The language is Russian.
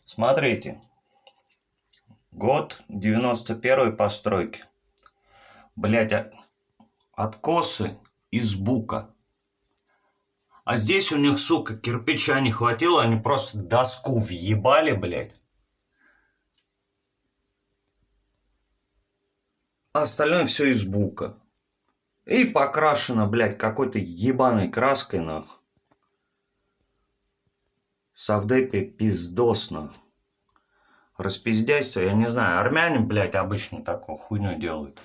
Смотрите. Год 91-й постройки. Блять, откосы из бука. А здесь у них, сука, кирпича не хватило, они просто доску въебали, блядь. А остальное все из бука. И покрашено, блядь, какой-то ебаной краской, нахуй. Совдепе пиздос, нахуй. Распиздяйство, я не знаю, армяне, блядь, обычно такую хуйню делают.